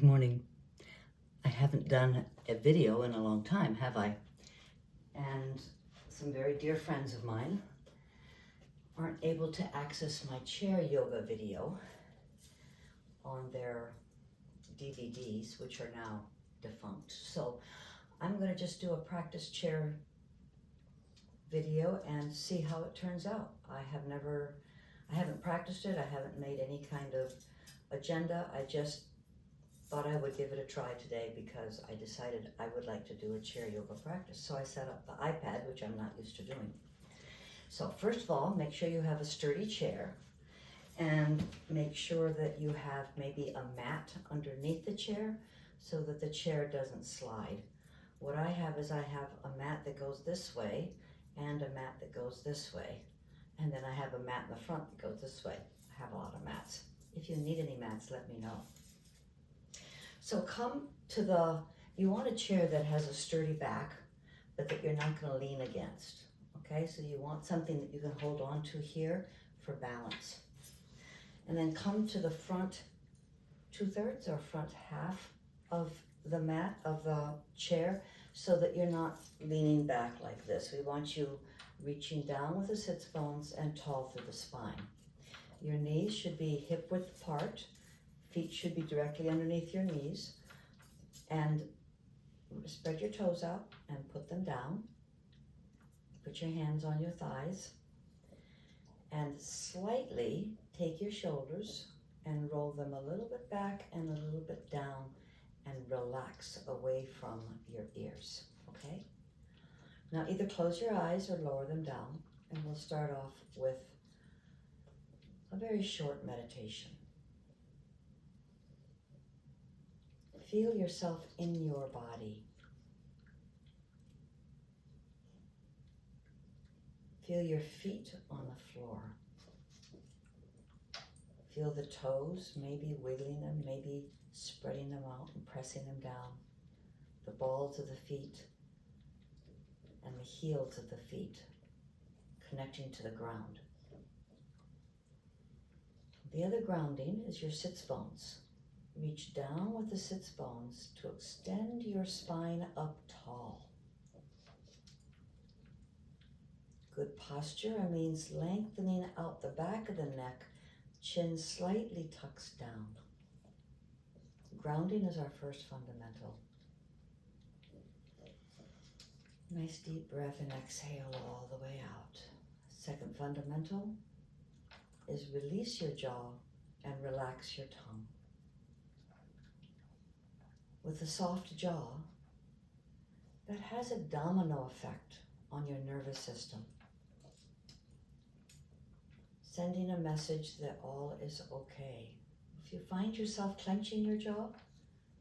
morning. I haven't done a video in a long time, have I? And some very dear friends of mine aren't able to access my chair yoga video on their DVDs, which are now defunct. So I'm going to just do a practice chair video and see how it turns out. I haven't practiced it. I haven't made any kind of agenda. I just thought I would give it a try today because I decided I would like to do a chair yoga practice. So I set up the iPad, which I'm not used to doing. So first of all, make sure you have a sturdy chair and make sure that you have maybe a mat underneath the chair so that the chair doesn't slide. What I have is I have a mat that goes this way and a mat that goes this way. And then I have a mat in the front that goes this way. I have a lot of mats. If you need any mats, let me know. So come to you want a chair that has a sturdy back, but that you're not going to lean against. Okay, so you want something that you can hold on to here for balance. And then come to the front 2/3 or front half of the mat, of the chair, so that you're not leaning back like this. We want you reaching down with the sits bones and tall through the spine. Your knees should be hip width apart. Feet should be directly underneath your knees, and spread your toes out and put them down. Put your hands on your thighs and slightly take your shoulders and roll them a little bit back and a little bit down and relax away from your ears, okay? Now either close your eyes or lower them down, and we'll start off with a very short meditation. Feel yourself in your body. Feel your feet on the floor. Feel the toes, maybe wiggling them, maybe spreading them out and pressing them down. The balls of the feet and the heels of the feet connecting to the ground. The other grounding is your sits bones. Reach down with the sits bones to extend your spine up tall. Good posture means lengthening out the back of the neck, chin slightly tucks down. Grounding is our first fundamental. Nice deep breath and exhale all the way out. Second fundamental is release your jaw and relax your tongue. With a soft jaw, that has a domino effect on your nervous system, sending a message that all is okay. If you find yourself clenching your jaw,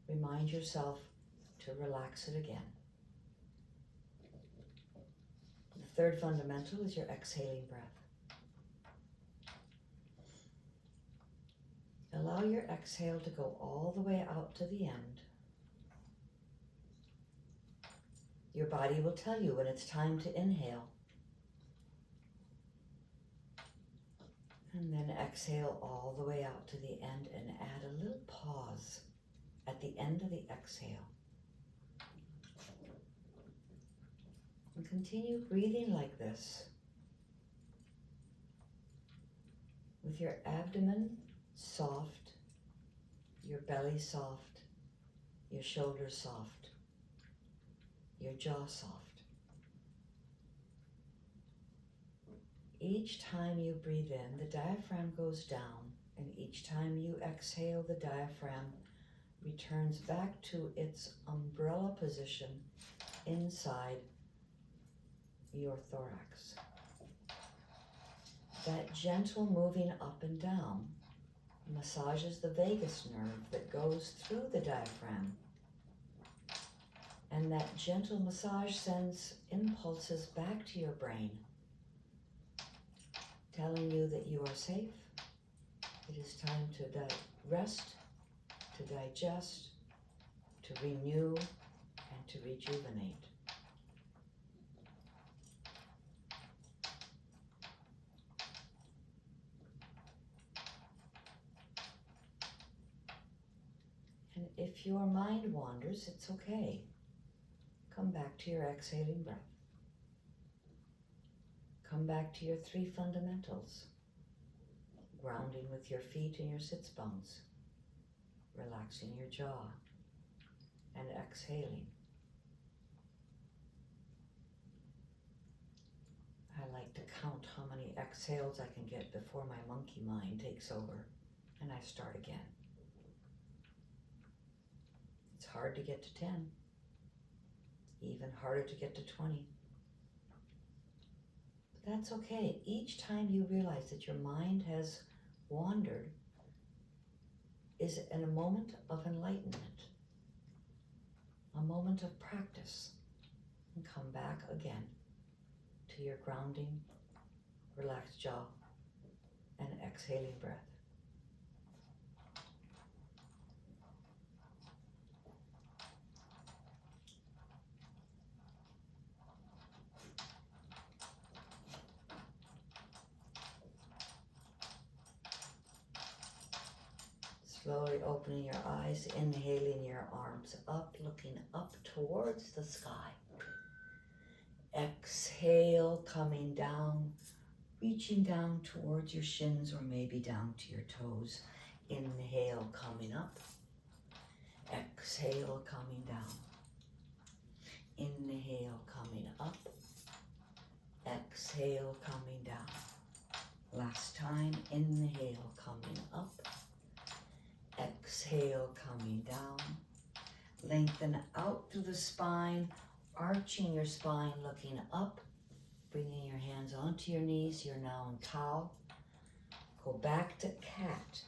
remind yourself to relax it again. The third fundamental is your exhaling breath. Allow your exhale to go all the way out to the end. Your body will tell you when it's time to inhale. And then exhale all the way out to the end and add a little pause at the end of the exhale. And continue breathing like this with your abdomen soft, your belly soft, your shoulders soft, your jaw soft. Each time you breathe in, the diaphragm goes down, and each time you exhale, the diaphragm returns back to its umbrella position inside your thorax. That gentle moving up and down massages the vagus nerve that goes through the diaphragm. And that gentle massage sends impulses back to your brain, telling you that you are safe. It is time to rest, to digest, to renew, and to rejuvenate. And if your mind wanders, it's okay. Come back to your exhaling breath. Come back to your 3 fundamentals. Grounding with your feet and your sits bones. Relaxing your jaw. And exhaling. I like to count how many exhales I can get before my monkey mind takes over and I start again. It's hard to get to 10. Even harder to get to 20. But that's okay. Each time you realize that your mind has wandered is in a moment of enlightenment, a moment of practice, and come back again to your grounding, relaxed jaw, and exhaling breath. Slowly opening your eyes, inhaling your arms up, looking up towards the sky. Exhale, coming down, reaching down towards your shins or maybe down to your toes. Inhale, coming up. Exhale, coming down. Inhale, coming up. Exhale, coming down. Last time, inhale, coming up. Exhale, coming down. Lengthen out through the spine, arching your spine, looking up, bringing your hands onto your knees. You're now in cow. Go back to cat.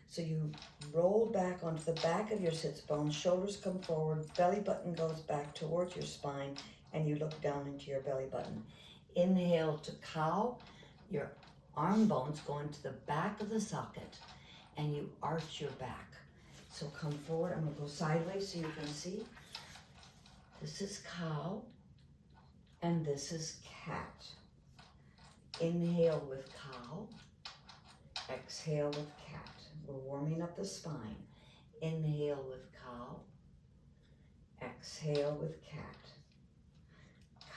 So you roll back onto the back of your sits bones, shoulders come forward, belly button goes back towards your spine, and you look down into your belly button. Inhale to cow, your arm bones go into the back of the socket, and you arch your back. So come forward. I'm going to go sideways so you can see. This is cow, and this is cat. Inhale with cow, exhale with cat. We're warming up the spine. Inhale with cow, exhale with cat.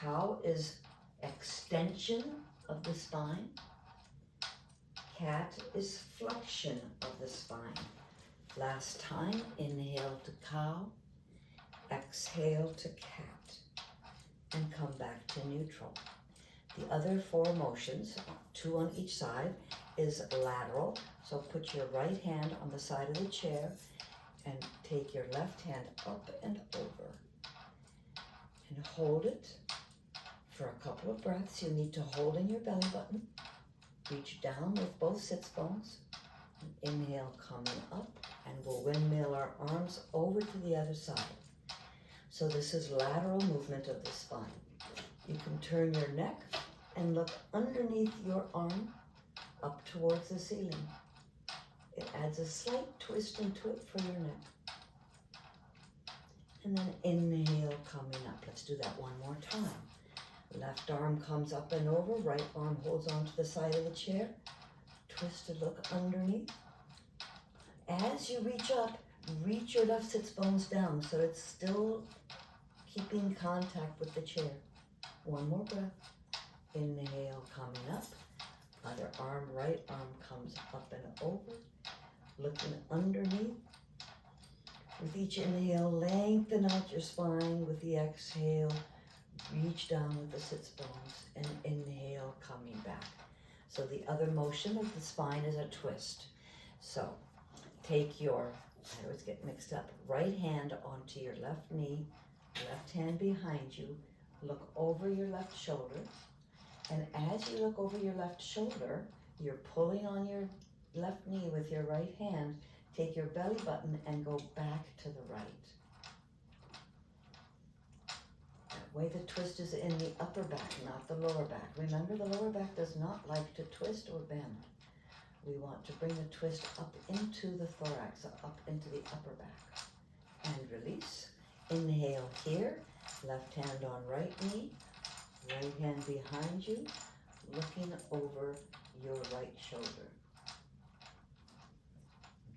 Cow is extension of the spine. Cat is flexion of the spine. Last time, inhale to cow, exhale to cat, and come back to neutral. The other 4 motions, 2 on each side, is lateral. So put your right hand on the side of the chair and take your left hand up and over. And hold it for a couple of breaths. You need to hold in your belly button. Reach down with both sits bones. Inhale, coming up, and we'll windmill our arms over to the other side. So this is lateral movement of the spine. You can turn your neck and look underneath your arm up towards the ceiling. It adds a slight twist into it for your neck. And then inhale, coming up. Let's do that one more time. Left arm comes up and over, right arm holds onto the side of the chair. Twist to look underneath. As you reach up, reach your left sits bones down so it's still keeping contact with the chair. One more breath. Inhale, coming up. Other arm, right arm comes up and over, looking underneath. With each inhale, lengthen out your spine. With the exhale, reach down with the sits bones and inhale, coming back. So the other motion of the spine is a twist. So take your, I always get mixed up, right hand onto your left knee, left hand behind you, look over your left shoulder. And as you look over your left shoulder, you're pulling on your left knee with your right hand. Take your belly button and go back to the right. That way the twist is in the upper back, not the lower back. Remember, the lower back does not like to twist or bend. We want to bring the twist up into the thorax, up into the upper back. And release. Inhale here, left hand on right knee, right hand behind you, looking over your right shoulder.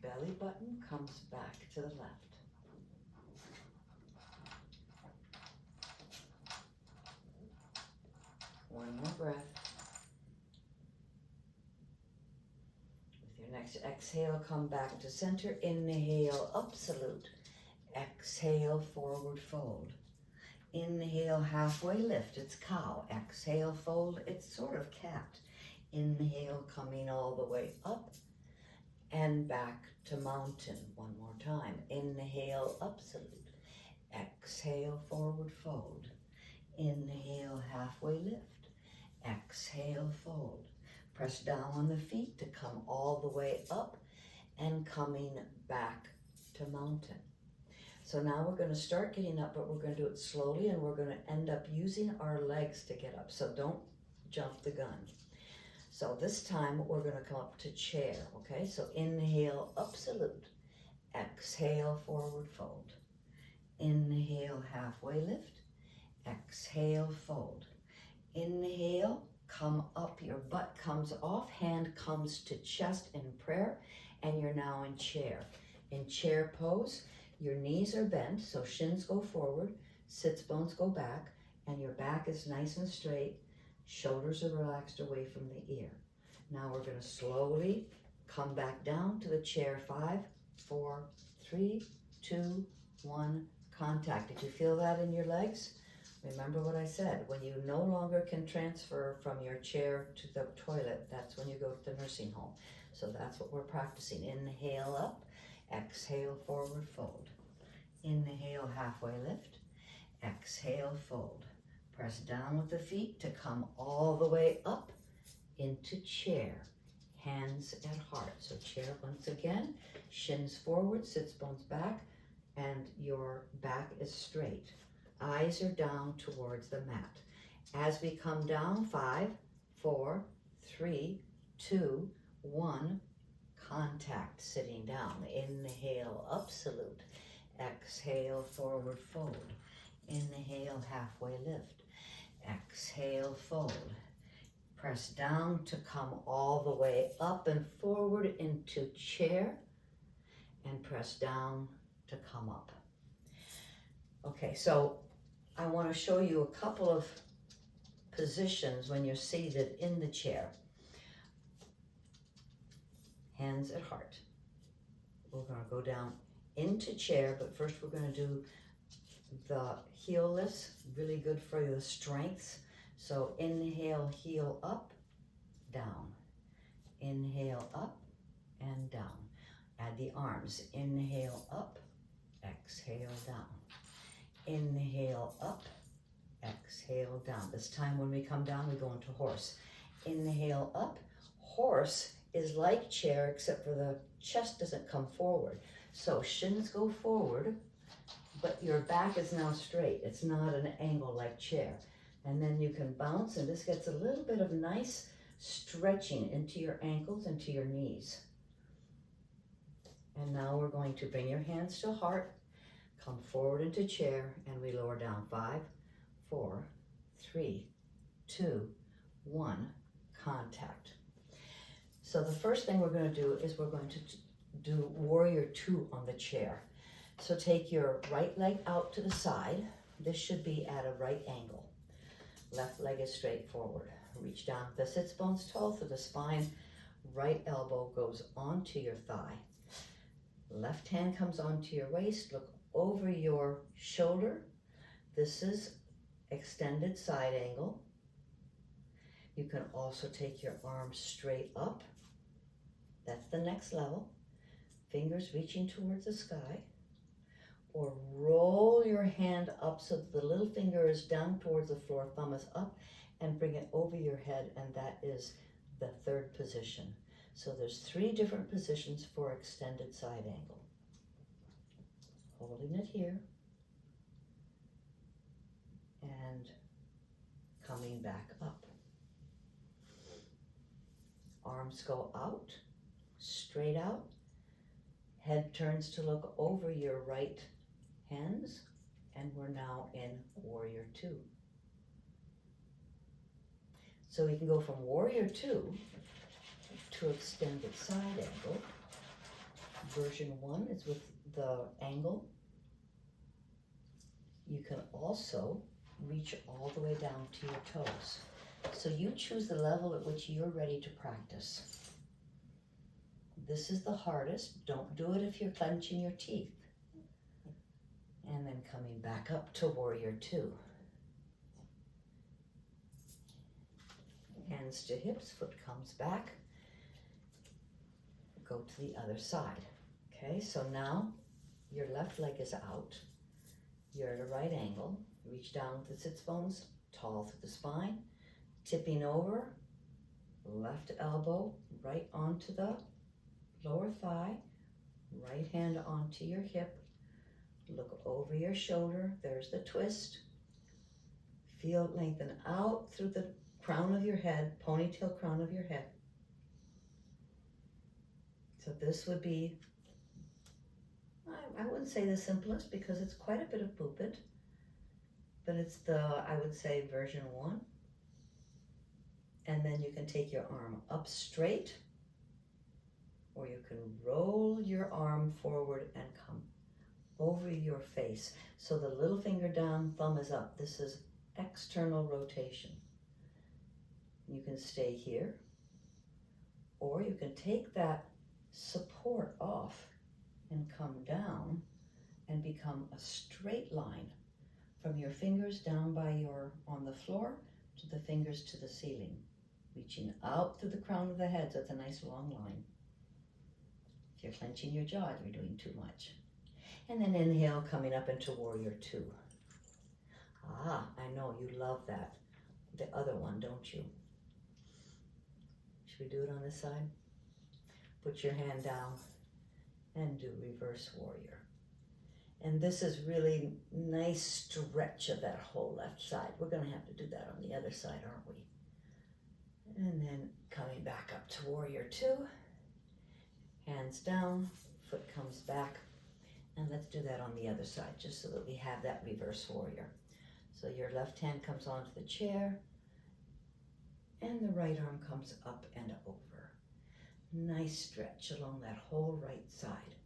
Belly button comes back to the left. One more breath. With your next exhale, come back to center. Inhale, up salute. Exhale, forward fold. Inhale, halfway lift, it's cow. Exhale, fold, it's sort of cat. Inhale, coming all the way up and back to mountain. One more time. Inhale, up salute. Exhale, forward fold. Inhale, halfway lift. Exhale, fold. Press down on the feet to come all the way up and coming back to mountain. So now we're going to start getting up, but we're going to do it slowly, and we're going to end up using our legs to get up. So don't jump the gun. So this time we're going to come up to chair, okay? So inhale, up salute. Exhale, forward fold. Inhale, halfway lift. Exhale, fold. Inhale, come up, your butt comes off, hand comes to chest in prayer, and you're now in chair. In chair pose, your knees are bent, so shins go forward, sits bones go back, and your back is nice and straight. Shoulders are relaxed away from the ear. Now we're going to slowly come back down to the chair. 5, 4, 3, 2, 1, contact. Did you feel that in your legs? Remember what I said. When you no longer can transfer from your chair to the toilet, that's when you go to the nursing home. So that's what we're practicing. Inhale up. Exhale, forward fold. Inhale, halfway lift. Exhale, fold. Press down with the feet to come all the way up into chair. Hands at heart. So chair once again. Shins forward, sits bones back, and your back is straight. Eyes are down towards the mat. As we come down, 5, 4, 3, 2, 1, contact, sitting down. Inhale, up salute. Exhale, forward fold. Inhale, halfway lift. Exhale, fold. Press down to come all the way up and forward into chair, and press down to come up. Okay, so I want to show you a couple of positions when you're seated in the chair. Hands at heart. We're going to go down into chair, but first we're going to do the heel lifts. Really good for your strength. So inhale, heel up, down. Inhale up and down. Add the arms. Inhale up, exhale down. Inhale up, exhale down. This time when we come down, we go into horse. Inhale up. Horse is like chair, except for the chest doesn't come forward. So shins go forward, but your back is now straight. It's not an angle like chair. And then you can bounce, and this gets a little bit of nice stretching into your ankles and to your knees. And now we're going to bring your hands to heart, come forward into chair, and we lower down. 5, 4, 3, 2, 1, contact. So the first thing we're going to do is we're going to do warrior 2 on the chair. So take your right leg out to the side. This should be at a right angle. Left leg is straight forward. Reach down the sits bones tall through the spine. Right elbow goes onto your thigh. Left hand comes onto your waist. Look over your shoulder. This is extended side angle. You can also take your arms straight up. That's the next level. Fingers reaching towards the sky. Or roll your hand up so that the little finger is down towards the floor, thumb is up, and bring it over your head, and that is the third position. So there's 3 different positions for extended side angle. Holding it here, and coming back up. Arms go out, straight out. Head turns to look over your right hands, and we're now in warrior 2. So we can go from warrior 2 to extended side angle. Version 1 is with the angle. You can also reach all the way down to your toes. So you choose the level at which you're ready to practice. This is the hardest. Don't do it if you're clenching your teeth. And then coming back up to warrior two. Hands to hips, foot comes back. Go to the other side. Okay, so now your left leg is out. You're at a right angle. Reach down with the sits bones, tall through the spine. Tipping over, left elbow right onto the lower thigh. Right hand onto your hip. Look over your shoulder. There's the twist. Feel it lengthen out through the crown of your head, ponytail crown of your head. So this would be, I wouldn't say the simplest because it's quite a bit of Bupit, but it's the, I would say, version 1. And then you can take your arm up straight, or you can roll your arm forward and come over your face. So the little finger down, thumb is up. This is external rotation. You can stay here, or you can take that support off and come down and become a straight line from your fingers down by your, on the floor, to the fingers to the ceiling, reaching out through the crown of the head. So it's a nice long line. If you're clenching your jaw, you're doing too much. And then inhale, coming up into warrior two. Ah, I know you love that. The other one, don't you? Should we do it on this side? Put your hand down and do reverse warrior. And this is really nice stretch of that whole left side. We're gonna have to do that on the other side, aren't we? And then coming back up to warrior two. Hands down, foot comes back. And let's do that on the other side, just so that we have that reverse warrior. So your left hand comes onto the chair, and the right arm comes up and over. Nice stretch along that whole right side.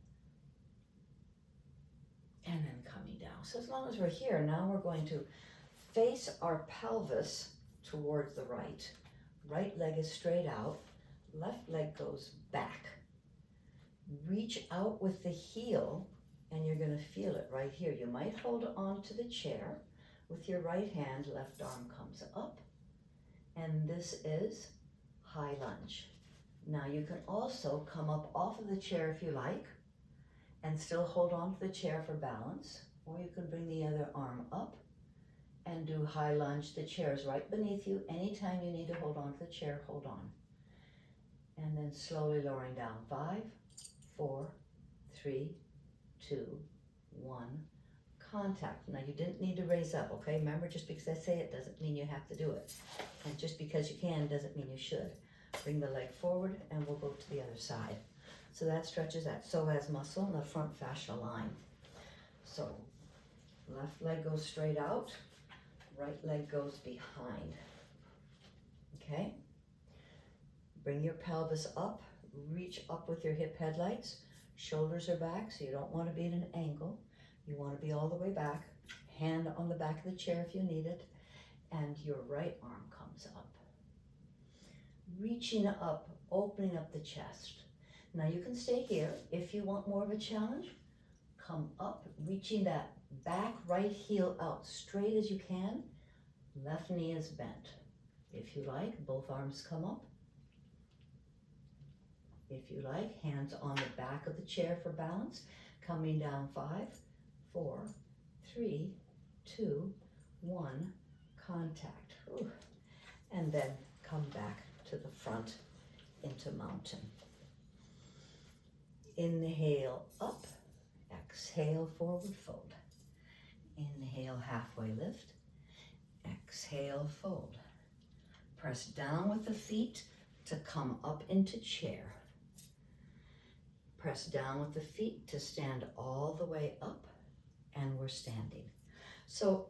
And then coming down. So as long as we're here, now we're going to face our pelvis towards the right. Right leg is straight out, left leg goes back. Reach out with the heel, and you're gonna feel it right here. You might hold on to the chair with your right hand, left arm comes up, and this is high lunge. Now you can also come up off of the chair if you like, and still hold on to the chair for balance, or you can bring the other arm up and do high lunge. The chair is right beneath you. Anytime you need to hold on to the chair, hold on. And then slowly lowering down. 5, 4, 3, 2, 1. Contact. Now you didn't need to raise up, okay? Remember, just because I say it doesn't mean you have to do it. And just because you can doesn't mean you should. Bring the leg forward and we'll go to the other side. So that stretches that psoas muscle in the front fascia line. So left leg goes straight out, right leg goes behind. Okay? Bring your pelvis up, reach up with your hip headlights. Shoulders are back, so you don't want to be at an angle. You want to be all the way back. Hand on the back of the chair if you need it. And your right arm comes up. Reaching up, opening up the chest. Now you can stay here. If you want more of a challenge, come up, reaching that back right heel out straight as you can. Left knee is bent. If you like, both arms come up. If you like, hands on the back of the chair for balance. Coming down. 5, 4, 3, 2, 1. Contact. Ooh. And then come back to the front into mountain. Inhale up, exhale forward fold. Inhale halfway lift, exhale fold. Press down with the feet to come up into chair. Press down with the feet to stand all the way up, and we're standing. So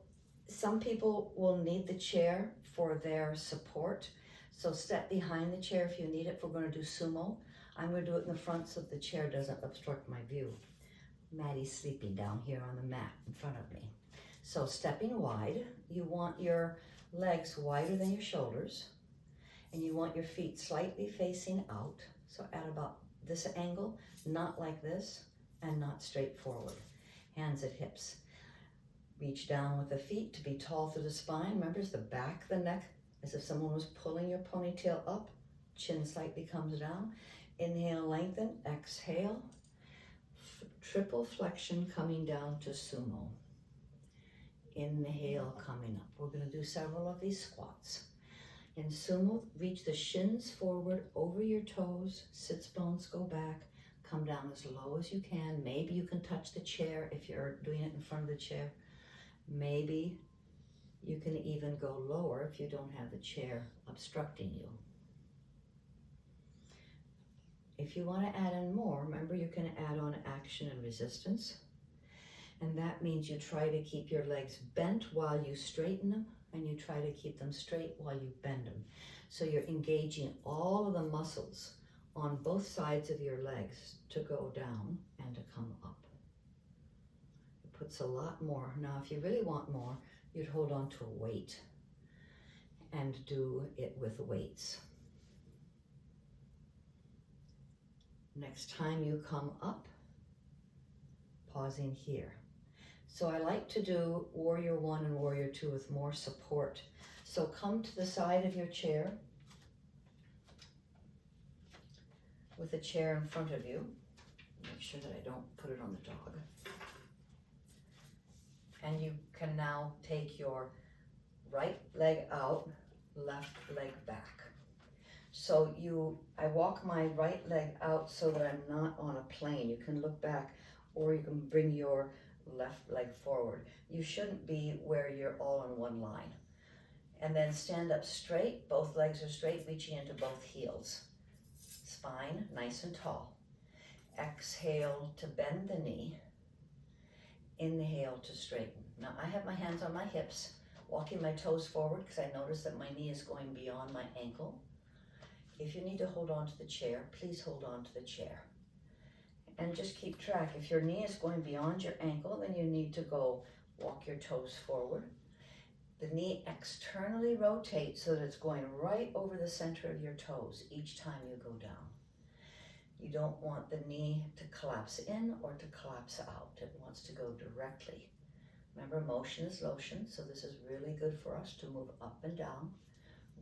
some people will need the chair for their support. So step behind the chair if you need it. If we're going to do sumo, I'm going to do it in the front so the chair doesn't obstruct my view. Maddie's sleeping down here on the mat in front of me. So stepping wide, you want your legs wider than your shoulders, and you want your feet slightly facing out. So at about this angle, not like this, and not straight forward. Hands at hips. Reach down with the feet to be tall through the spine. Remember, it's the back of the neck, as if someone was pulling your ponytail up. Chin slightly comes down. Inhale, lengthen. Exhale. Triple flexion coming down to sumo. Inhale, coming up. We're going to do several of these squats. In sumo, reach the shins forward over your toes. Sits bones go back. Come down as low as you can. Maybe you can touch the chair if you're doing it in front of the chair. Maybe you can even go lower if you don't have the chair obstructing you. If you want to add in more, remember you can add on action and resistance. And that means you try to keep your legs bent while you straighten them, and you try to keep them straight while you bend them. So you're engaging all of the muscles on both sides of your legs to go down and to come up. It puts a lot more. Now, if you really want more, you'd hold on to a weight and do it with weights. Next time you come up, pausing here. So I like to do Warrior 1 and Warrior 2 with more support. So come to the side of your chair with a chair in front of you. Make sure that I don't put it on the dog. And you can now take your right leg out, left leg back. So I walk my right leg out so that I'm not on a plane. You can look back, or you can bring your left leg forward. You shouldn't be where you're all in one line. And then stand up straight. Both legs are straight, reaching into both heels. Spine nice and tall. Exhale to bend the knee. Inhale to straighten. Now I have my hands on my hips, walking my toes forward because I notice that my knee is going beyond my ankle. If you need to hold on to the chair, please hold on to the chair. And just keep track. If your knee is going beyond your ankle, then you need to go walk your toes forward. The knee externally rotates so that it's going right over the center of your toes each time you go down. You don't want the knee to collapse in or to collapse out. It wants to go directly. Remember, motion is lotion, so this is really good for us to move up and down.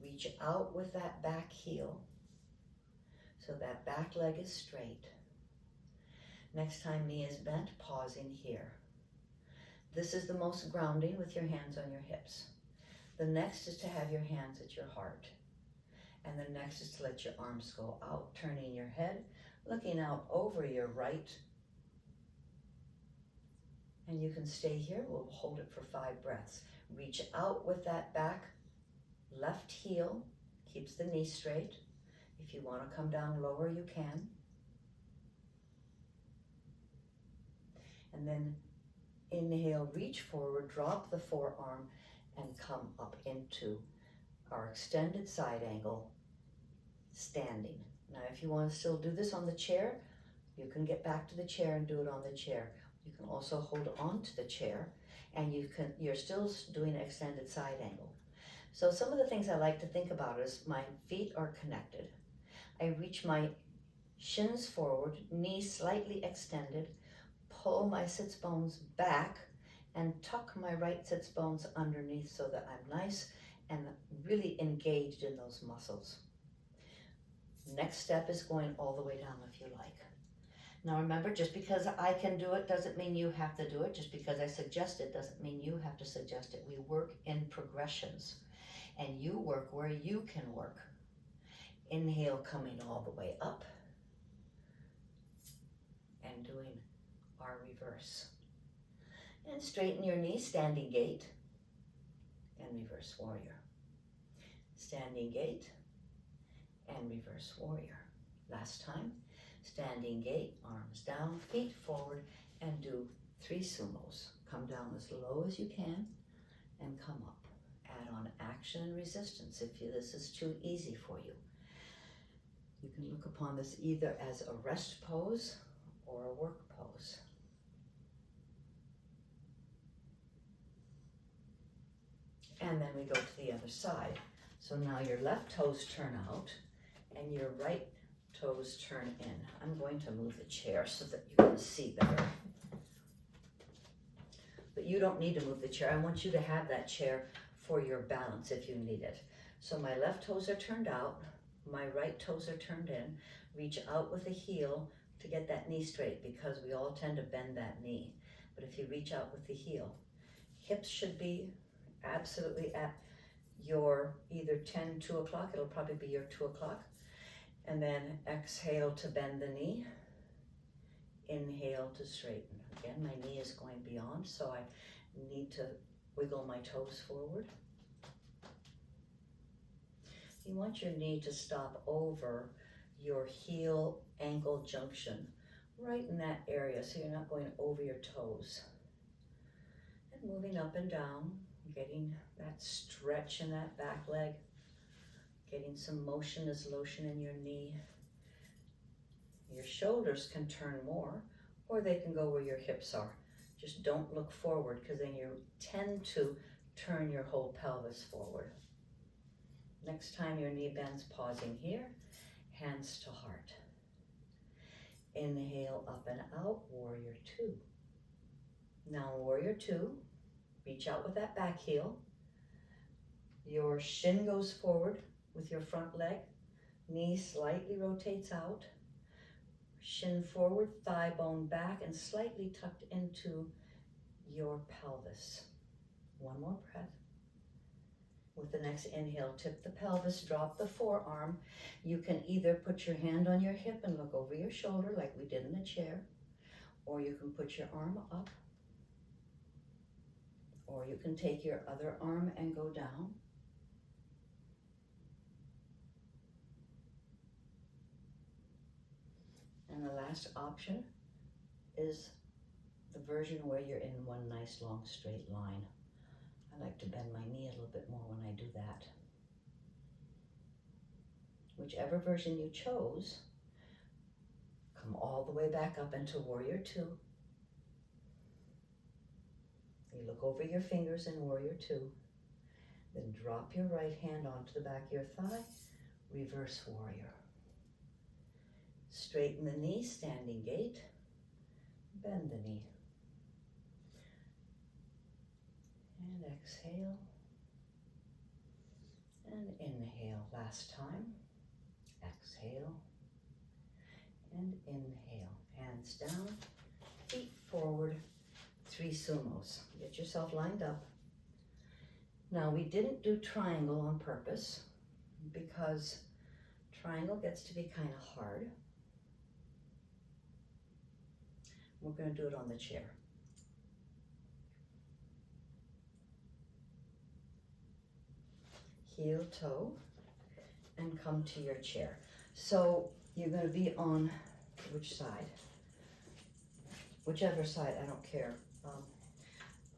Reach out with that back heel so that back leg is straight. Next time knee is bent, pausing here. This is the most grounding with your hands on your hips. The next is to have your hands at your heart. And the next is to let your arms go out, turning your head, looking out over your right. And you can stay here. We'll hold it for 5 breaths. Reach out with that back left heel, keeps the knee straight. If you want to come down lower, you can. And then inhale, reach forward, drop the forearm, and come up into our extended side angle, standing. Now, if you want to still do this on the chair, you can get back to the chair and do it on the chair. You can also hold on to the chair, and you're still doing an extended side angle. So some of the things I like to think about is my feet are connected. I reach my shins forward, knees slightly extended, pull my sits bones back, and tuck my right sits bones underneath so that I'm nice and really engaged in those muscles. Next step is going all the way down if you like. Now remember, just because I can do it doesn't mean you have to do it. Just because I suggest it doesn't mean you have to suggest it. We work in progressions, and you work where you can work. Inhale, coming all the way up, and doing our reverse. And straighten your knees, standing gait, and reverse warrior. Standing gait, and reverse warrior. Last time, standing gait, arms down, feet forward, and do 3 sumos. Come down as low as you can, and come up. Add on action and resistance if this is too easy for you. You can look upon this either as a rest pose or a work pose. and then we go to the other side. So now your left toes turn out and your right toes turn in. I'm going to move the chair so that you can see better. But you don't need to move the chair. I want you to have that chair for your balance if you need it. So my left toes are turned out, my right toes are turned in. Reach out with the heel to get that knee straight, because we all tend to bend that knee. But if you reach out with the heel, hips should be absolutely at your either 10, 2 o'clock, it'll probably be your 2 o'clock. And then exhale to bend the knee, inhale to straighten. Again, my knee is going beyond, so I need to wiggle my toes forward. You want your knee to stop over your heel ankle junction, right in that area, so you're not going over your toes. And moving up and down, getting that stretch in that back leg, getting some motion as lotion in your knee. Your shoulders can turn more, or they can go where your hips are. Just don't look forward, because then you tend to turn your whole pelvis forward. Next time your knee bends, pausing here, hands to heart. Inhale up and out, warrior two. Now warrior two, reach out with that back heel. Your shin goes forward with your front leg. Knee slightly rotates out. Shin forward, thigh bone back, and slightly tucked into your pelvis. One more breath. With the next inhale, tip the pelvis, drop the forearm. You can either put your hand on your hip and look over your shoulder like we did in the chair, or you can put your arm up, or you can take your other arm and go down. And the last option is the version where you're in one nice long straight line. I like to bend my knee a little bit more when I do that. Whichever version you chose, come all the way back up into warrior two. You look over your fingers in warrior two, then drop your right hand onto the back of your thigh, reverse warrior. Straighten the knee, standing gait, bend the knee. And exhale, and inhale. Last time, exhale, and inhale. Hands down, feet forward, 3 sumos. Get yourself lined up. Now, we didn't do triangle on purpose because triangle gets to be kind of hard. We're going to do it on the chair. Heel toe and come to your chair. So you're going to be on which side? Whichever side, I don't care.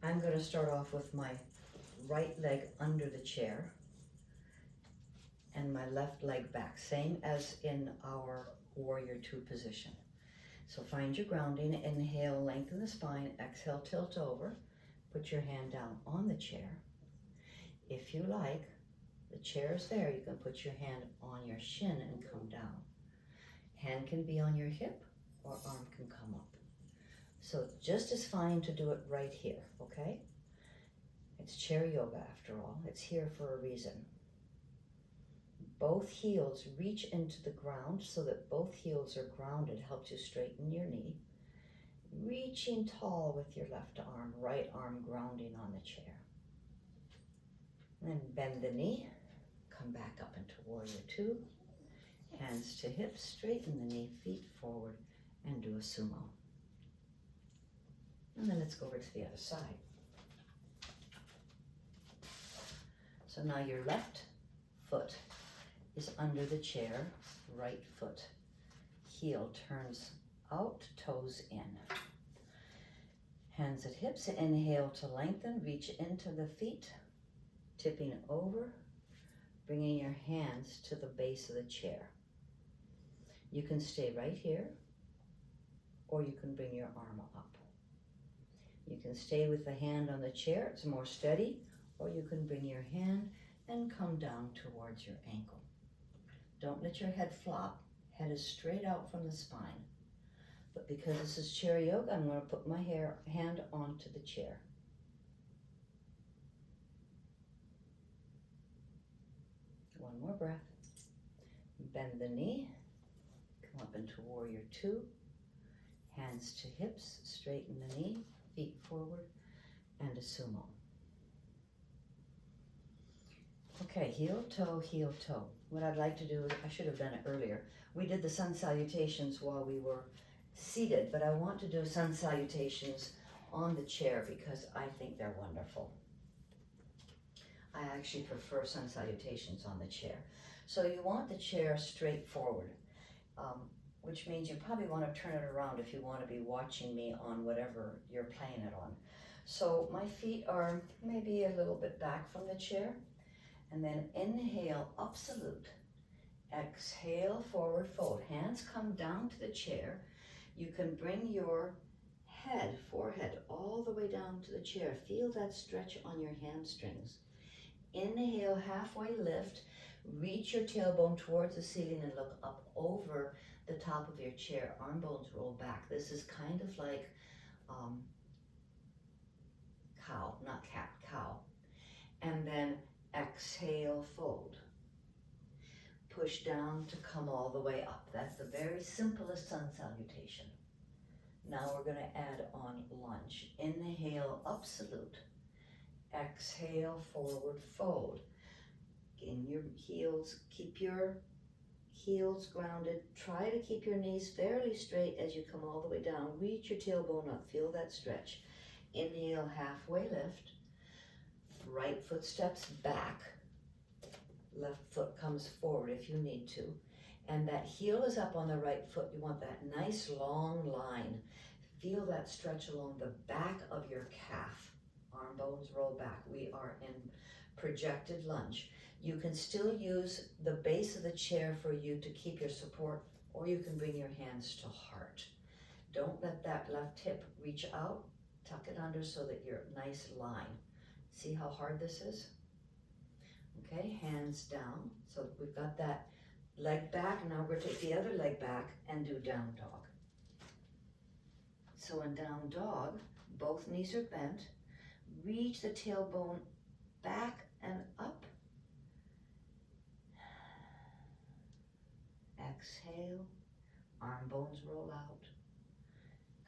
I'm going to start off with my right leg under the chair and my left leg back, same as in our warrior two position. So find your grounding, inhale, lengthen the spine, exhale, tilt over, put your hand down on the chair. If you like, the chair is there, you can put your hand on your shin and come down. Hand can be on your hip or arm can come up. So it's just as fine to do it right here, okay? It's chair yoga after all, it's here for a reason. Both heels reach into the ground so that both heels are grounded, helps you straighten your knee. Reaching tall with your left arm, right arm grounding on the chair. Then bend the knee, come back up into warrior two. Hands to hips, straighten the knee, feet forward, and do a sumo. And then let's go over to the other side. So now your left foot is under the chair, right foot. Heel turns out, toes in. Hands at hips, inhale to lengthen, reach into the feet, tipping over, bringing your hands to the base of the chair. You can stay right here, or you can bring your arm up. You can stay with the hand on the chair, it's more steady, or you can bring your hand and come down towards your ankle. Don't let your head flop. Head is straight out from the spine. But because this is chair yoga, I'm going to put my hand onto the chair. One more breath. Bend the knee. Come up into warrior two. Hands to hips, straighten the knee, feet forward, and a sumo. Okay, heel, toe, heel, toe. What I'd like to do is, I should have done it earlier. We did the sun salutations while we were seated, but I want to do sun salutations on the chair because I think they're wonderful. I actually prefer sun salutations on the chair. So you want the chair straight forward, which means you probably want to turn it around if you want to be watching me on whatever you're playing it on. So my feet are maybe a little bit back from the chair, and then inhale, up salute. Exhale, forward fold. Hands come down to the chair. You can bring your head, forehead, all the way down to the chair. Feel that stretch on your hamstrings. Inhale, halfway lift. Reach your tailbone towards the ceiling and look up over the top of your chair. Arm bones roll back. This is kind of like cow, not cat, cow. And then exhale, fold. Push down to come all the way up. That's the very simplest sun salutation. Now we're going to add on lunge. Inhale, up salute. Exhale, forward fold. In your heels, keep your heels grounded. Try to keep your knees fairly straight as you come all the way down. Reach your tailbone up. Feel that stretch. Inhale, halfway lift. Right foot steps back. Left foot comes forward if you need to. And that heel is up on the right foot. You want that nice long line. Feel that stretch along the back of your calf. Arm bones roll back. We are in projected lunge. You can still use the base of the chair for you to keep your support, or you can bring your hands to heart. Don't let that left hip reach out. Tuck it under so that you're nice line. See how hard this is? Okay, hands down. So we've got that leg back. Now we're going to take the other leg back and do down dog. So in down dog, both knees are bent. Reach the tailbone back and up. Exhale, arm bones roll out.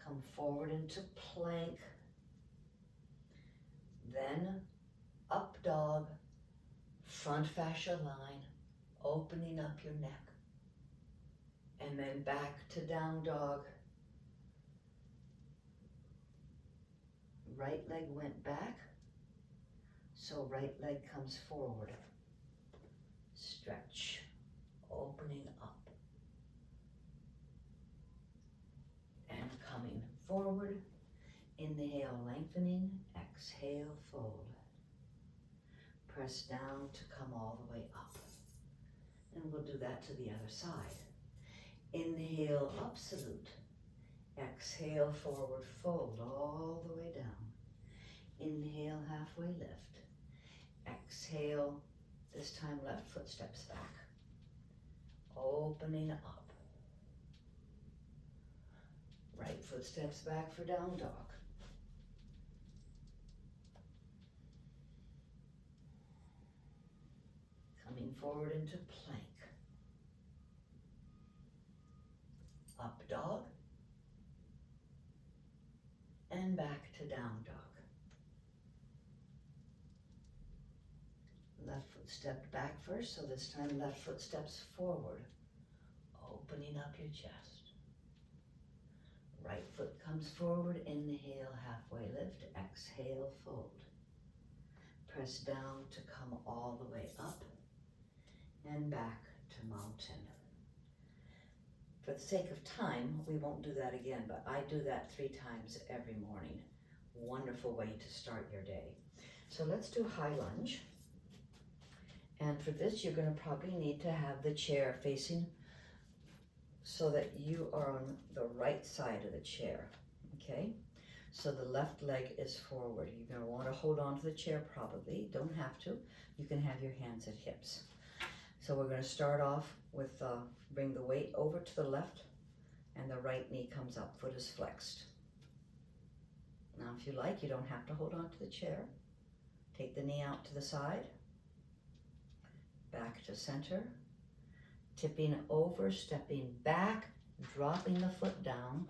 Come forward into plank. Then up dog, front fascia line, opening up your neck. And then back to down dog. Right leg went back, so right leg comes forward. Stretch, opening up. And coming forward. Inhale, lengthening. Exhale, fold. Press down to come all the way up. And we'll do that to the other side. Inhale, up salute. Exhale, forward fold all the way down. Inhale, halfway lift. Exhale, this time left foot steps back. Opening up. Right foot steps back for down dog. Coming forward into plank. Up dog. And back to down dog. Left foot stepped back first, so this time left foot steps forward, opening up your chest. Right foot comes forward, inhale, halfway lift, exhale, fold. Press down to come all the way up and back to mountain. For the sake of time, we won't do that again, but I do that 3 times every morning. Wonderful way to start your day. So let's do high lunge. And for this, you're going to probably need to have the chair facing so that you are on the right side of the chair, okay? So the left leg is forward. You're going to want to hold on to the chair probably. Don't have to. You can have your hands at hips. So we're going to start off with bring the weight over to the left and the right knee comes up, foot is flexed. Now if you like, you don't have to hold on to the chair. Take the knee out to the side, back to center, tipping over, stepping back, dropping the foot down,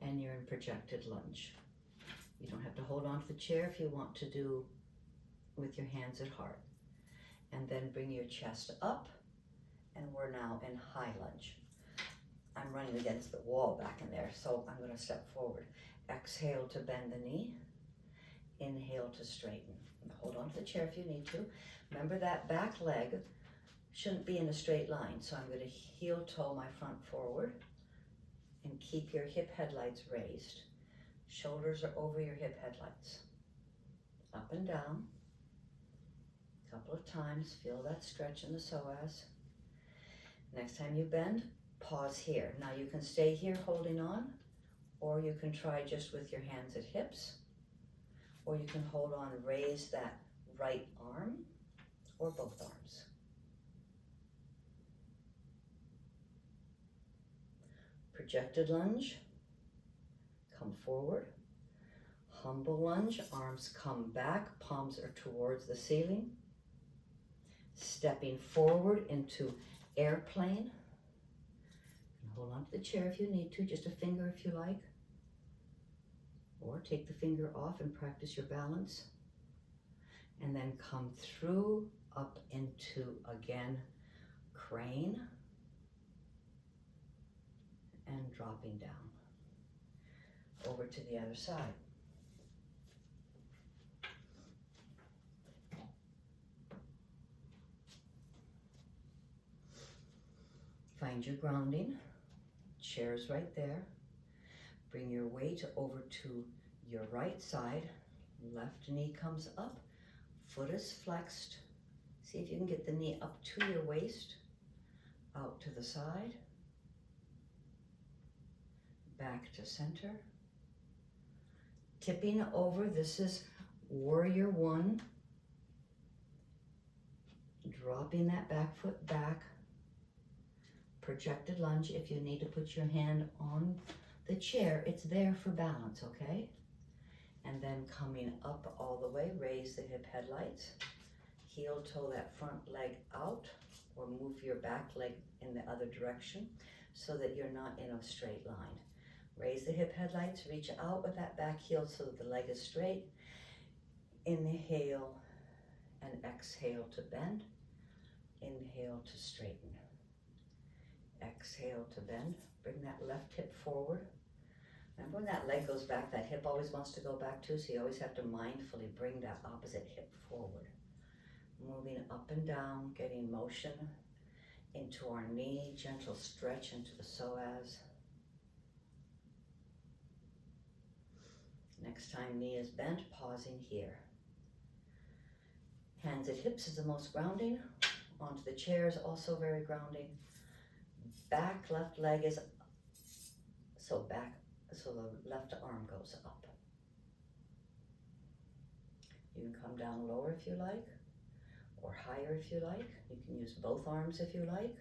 and you're in projected lunge. You don't have to hold on to the chair if you want to do with your hands at heart. And then bring your chest up, and we're now in high lunge. I'm running against the wall back in there, so I'm going to step forward. Exhale to bend the knee, inhale to straighten. And hold on to the chair if you need to. Remember that back leg shouldn't be in a straight line, so I'm going to heel toe my front forward and keep your hip headlights raised. Shoulders are over your hip headlights. Up and down. A couple of times, feel that stretch in the psoas. Next time you bend, pause here. Now you can stay here holding on, or you can try just with your hands at hips, or you can hold on, raise that right arm, or both arms. Projected lunge, come forward. Humble lunge, arms come back, palms are towards the ceiling. Stepping forward into airplane. Hold on to the chair if you need to, just a finger if you like. Or take the finger off and practice your balance. And then come through, up into, again, crane. And dropping down. Over to the other side. Find your grounding. Chair's right there. Bring your weight over to your right side. Left knee comes up. Foot is flexed. See if you can get the knee up to your waist. Out to the side. Back to center. Tipping over. This is warrior one. Dropping that back foot back. Projected lunge. If you need to put your hand on the chair, it's there for balance, okay? And then coming up all the way, raise the hip headlights. Heel toe that front leg out, or move your back leg in the other direction so that you're not in a straight line. Raise the hip headlights, reach out with that back heel so that the leg is straight. Inhale and exhale to bend. Inhale to straighten. Exhale to bend. Bring that left hip forward. Remember when that leg goes back, that hip always wants to go back too, so you always have to mindfully bring that opposite hip forward. Moving up and down, getting motion into our knee, gentle stretch into the psoas. Next time knee is bent, pausing here. Hands at hips is the most grounding. Onto the chair is also very grounding. Back left leg is so back, so the left arm goes up. You can come down lower if you like, or higher if you like. You can use both arms if you like.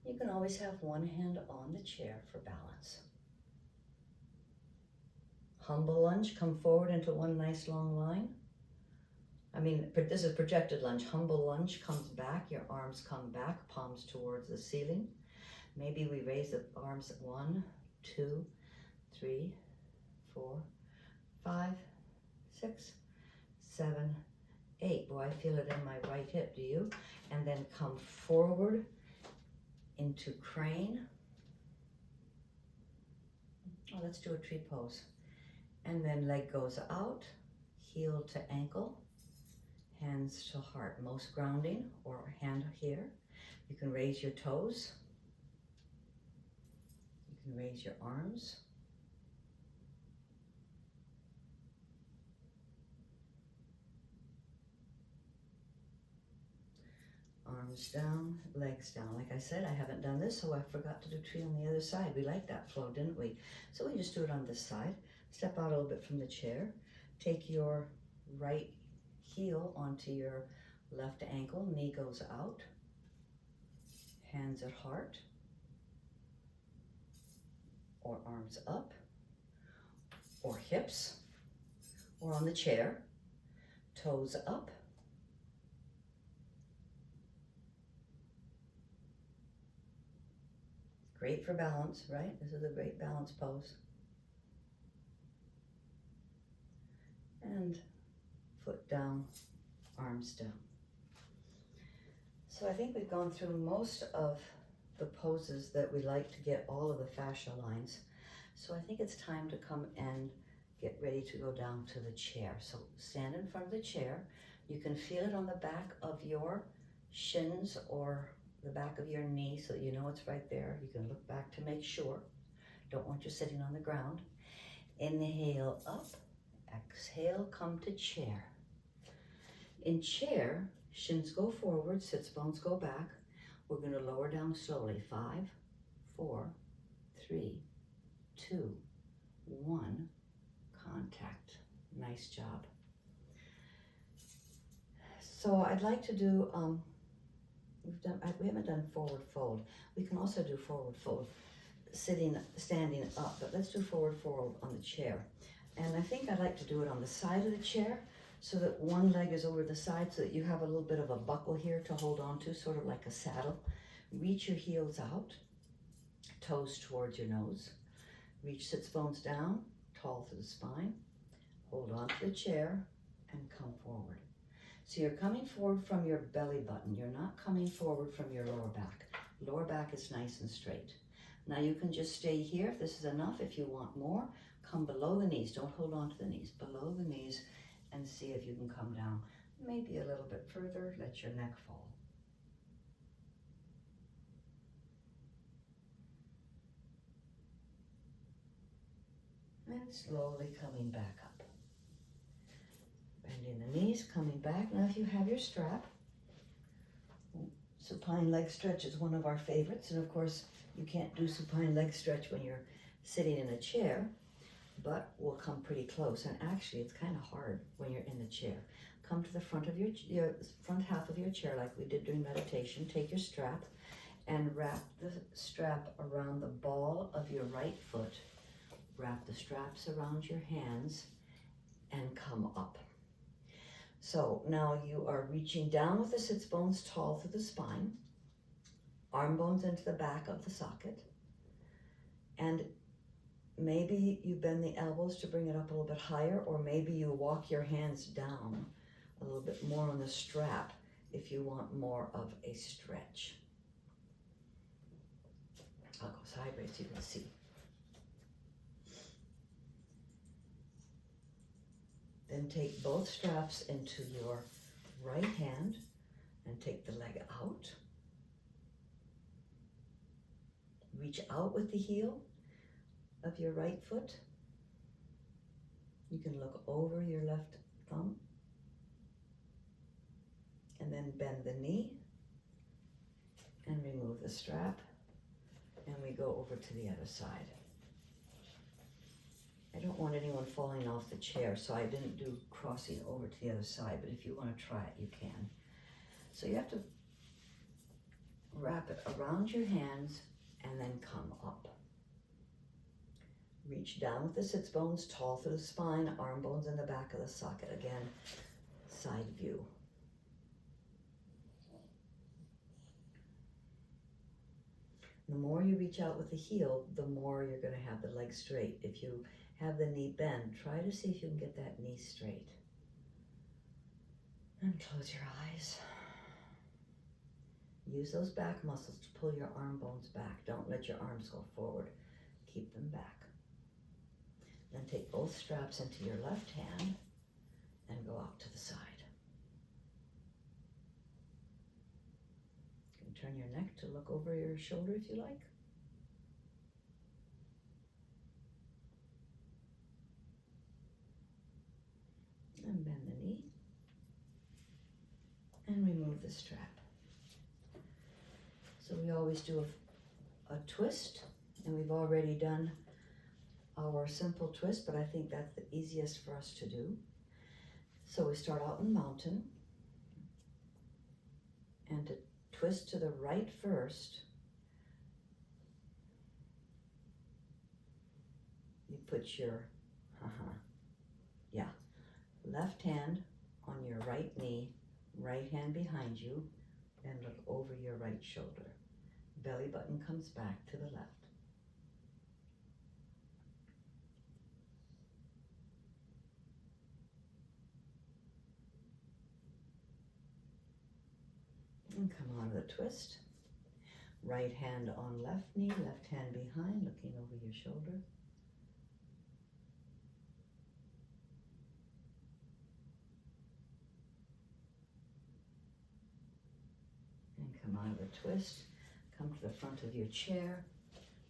You can always have one hand on the chair for balance. Humble lunge, come forward into one nice long line. This is projected lunge. Humble lunge comes back, your arms come back, palms towards the ceiling. Maybe we raise the arms 1, 2, 3, 4, 5, 6, 7, 8. Boy, I feel it in my right hip, do you? And then come forward into crane. Oh, let's do a tree pose. And then leg goes out, heel to ankle, hands to heart. Most grounding, or hand here. You can raise your toes. You can raise your arms. Arms down, legs down. Like I said, I haven't done this, so I forgot to do tree on the other side. We liked that flow, didn't we? So we just do it on this side. Step out a little bit from the chair. Take your right heel onto your left ankle. Knee goes out. Hands at heart. Or arms up. Or hips. Or on the chair. Toes up. Great for balance, right? This is a great balance pose. And foot down, arms down. So I think we've gone through most of the poses that we like to get all of the fascia lines. So I think it's time to come and get ready to go down to the chair. So stand in front of the chair. You can feel it on the back of your shins or the back of your knee so that you know it's right there. You can look back to make sure. Don't want you sitting on the ground. Inhale up, exhale, come to chair. In chair, shins go forward, sits bones go back. We're going to lower down slowly. 5, 4, 3, 2, 1. Contact. Nice job. So I'd like to do, we haven't done forward fold. We can also do forward fold, standing up, but let's do forward fold on the chair. And I think I'd like to do it on the side of the chair so that one leg is over the side so that you have a little bit of a buckle here to hold on to, sort of like a saddle. Reach your heels out, toes towards your nose. Reach sits bones down, tall through the spine. Hold on to the chair and come forward. So you're coming forward from your belly button. You're not coming forward from your lower back. Lower back is nice and straight. Now you can just stay here if this is enough. If you want more, come below the knees. Don't hold on to the knees. Below the knees and see if you can come down. Maybe a little bit further. Let your neck fall. And slowly coming back up. Bending the knees, coming back. Now if you have your strap, supine leg stretch is one of our favorites. And of course, you can't do supine leg stretch when you're sitting in a chair, but we'll come pretty close. And actually, it's kind of hard when you're in the chair. Come to the front of your front half of your chair like we did during meditation. Take your strap and wrap the strap around the ball of your right foot. Wrap the straps around your hands and come up. So now you are reaching down with the sits bones tall through the spine, arm bones into the back of the socket, and maybe you bend the elbows to bring it up a little bit higher, or maybe you walk your hands down a little bit more on the strap if you want more of a stretch. I'll go sideways so you can see. Then take both straps into your right hand and take the leg out. Reach out with the heel of your right foot. You can look over your left thumb. And then bend the knee and remove the strap. And we go over to the other side. I don't want anyone falling off the chair, so I didn't do crossing over to the other side, but if you want to try it, you can. So you have to wrap it around your hands and then come up. Reach down with the sits bones tall through the spine, arm bones in the back of the socket. Again, side view. The more you reach out with the heel, the more you're going to have the leg straight. If you have the knee bent, try to see if you can get that knee straight. And close your eyes. Use those back muscles to pull your arm bones back. Don't let your arms go forward. Keep them back. Then take both straps into your left hand and go out to the side. You can turn your neck to look over your shoulder if you like. And bend the knee and remove the strap. So we always do a twist, and we've already done our simple twist, but I think that's the easiest for us to do. So we start out in mountain, and to twist to the right first, you put your, left hand on your right knee, right hand behind you, and look over your right shoulder. Belly button comes back to the left. And come out of the twist. Right hand on left knee, left hand behind, looking over your shoulder. And come out of the twist. Come to the front of your chair.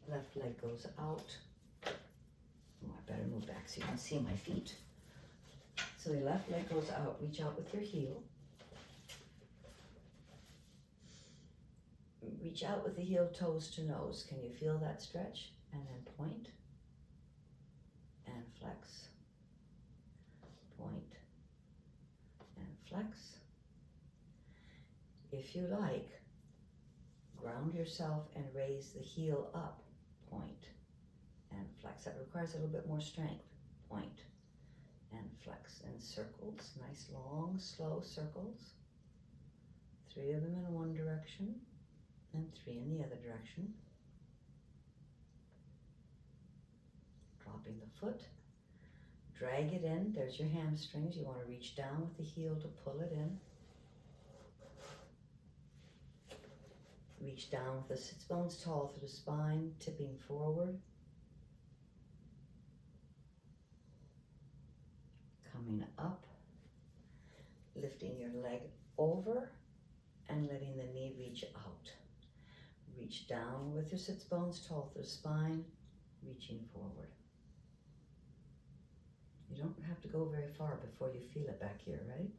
Left leg goes out. Oh, I better move back so you can see my feet. So the left leg goes out. Reach out with your heel. Reach out with the heel, toes to nose. Can you feel that stretch? And then point and flex. Point and flex. If you like, ground yourself and raise the heel up. Point and flex. That requires a little bit more strength. Point and flex. And circles, nice long, slow circles. 3 of them in one direction and 3 in the other direction. Dropping the foot. Drag it in. There's your hamstrings. You want to reach down with the heel to pull it in. Reach down with the sits bones tall through the spine, tipping forward. Coming up, lifting your leg over and letting the knee reach out. Reach down with your sits bones tall through the spine, reaching forward. You don't have to go very far before you feel it back here, right?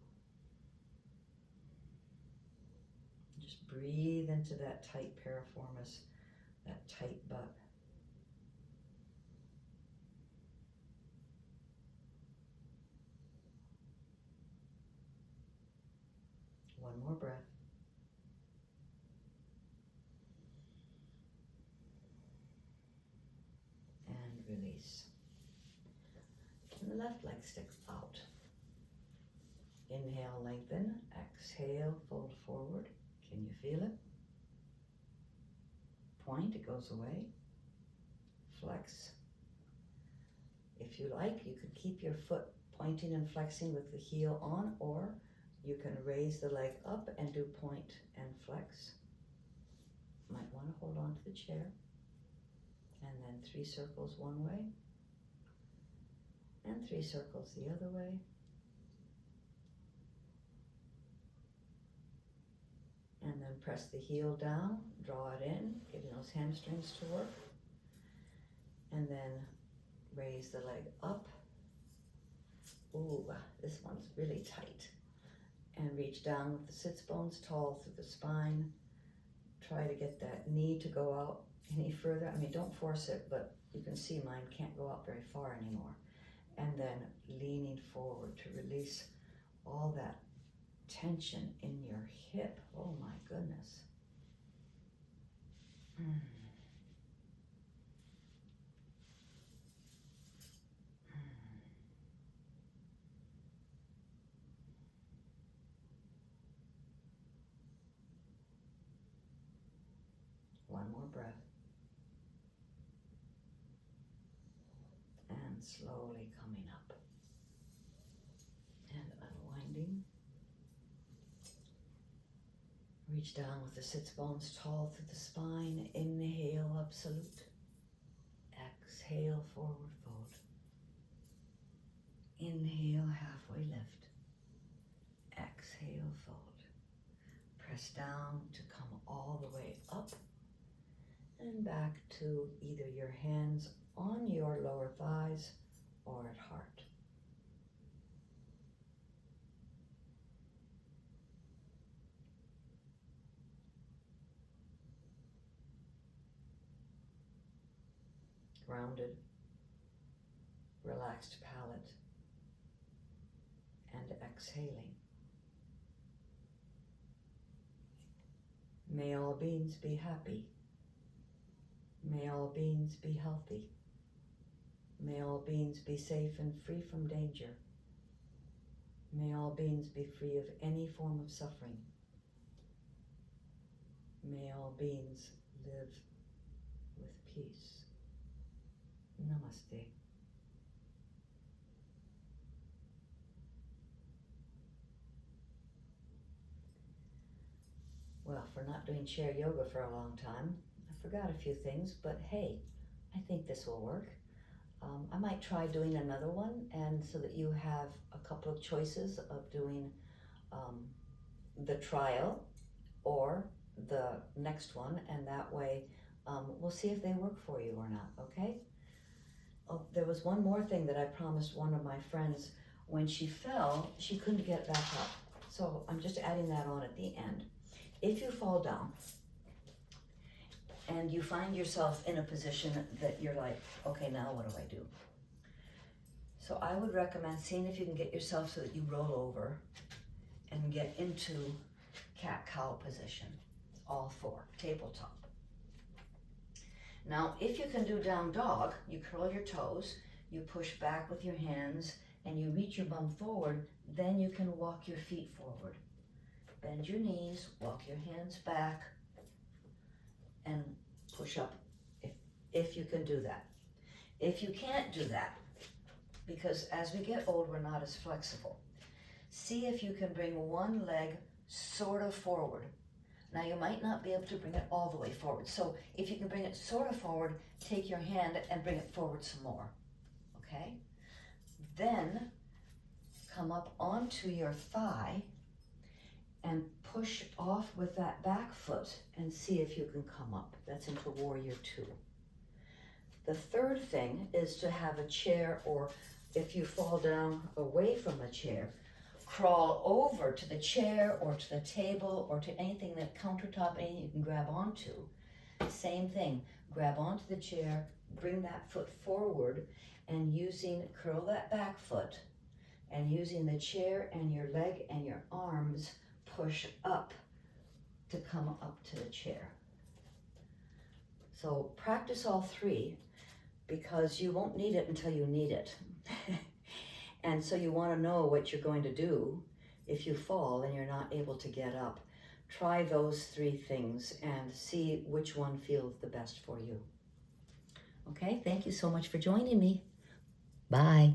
Just breathe into that tight piriformis, that tight butt. One more breath. And release. And the left leg sticks out. Inhale, lengthen. Exhale, fold forward. Can you feel it? Point, it goes away. Flex. If you like, you could keep your foot pointing and flexing with the heel on, or you can raise the leg up and do point and flex. Might want to hold on to the chair. And then 3 circles one way, and 3 circles the other way. And then press the heel down, draw it in, getting those hamstrings to work. And then raise the leg up. Ooh, this one's really tight. And reach down with the sits bones tall through the spine. Try to get that knee to go out any further. I mean, don't force it, but you can see mine can't go out very far anymore. And then leaning forward to release all that tension in your hip. Oh my goodness. One more breath. And slowly coming up. And unwinding. Reach down with the sits bones tall through the spine. Inhale, absolute. Exhale, forward fold. Inhale, halfway lift. Exhale, fold. Press down to come all the way up and back to either your hands on your lower thighs or at heart. Grounded. relaxed palate, and exhaling. May all beings be happy. May all beings be healthy. May all beings be safe and free from danger. May all beings be free of any form of suffering. May all beings live with peace. Namaste. Well, for not doing chair yoga for a long time, I forgot a few things, but hey, I think this will work. I might try doing another one, and so that you have a couple of choices of doing the trial or the next one, and that way we'll see if they work for you or not, okay? Oh, there was one more thing that I promised one of my friends. When she fell, she couldn't get back up. So I'm just adding that on at the end. If you fall down and you find yourself in a position that you're like, okay, now what do I do? So I would recommend seeing if you can get yourself so that you roll over and get into cat-cow position, all four, tabletop. Now, if you can do down dog, you curl your toes, you push back with your hands, and you reach your bum forward, then you can walk your feet forward. Bend your knees, walk your hands back, and push up if you can do that. If you can't do that, because as we get old, we're not as flexible, see if you can bring one leg sort of forward. Now you might not be able to bring it all the way forward. So if you can bring it sort of forward, take your hand and bring it forward some more, okay? Then come up onto your thigh and push off with that back foot and see if you can come up. That's into Warrior Two. The third thing is to have a chair, or if you fall down away from a chair, crawl over to the chair or to the table or to anything, that countertop, anything you can grab onto. Same thing, grab onto the chair, bring that foot forward, and curl that back foot, and using the chair and your leg and your arms, push up to come up to the chair. So practice all three, because you won't need it until you need it. And so you want to know what you're going to do if you fall and you're not able to get up. Try those three things and see which one feels the best for you. Okay, thank you so much for joining me. Bye.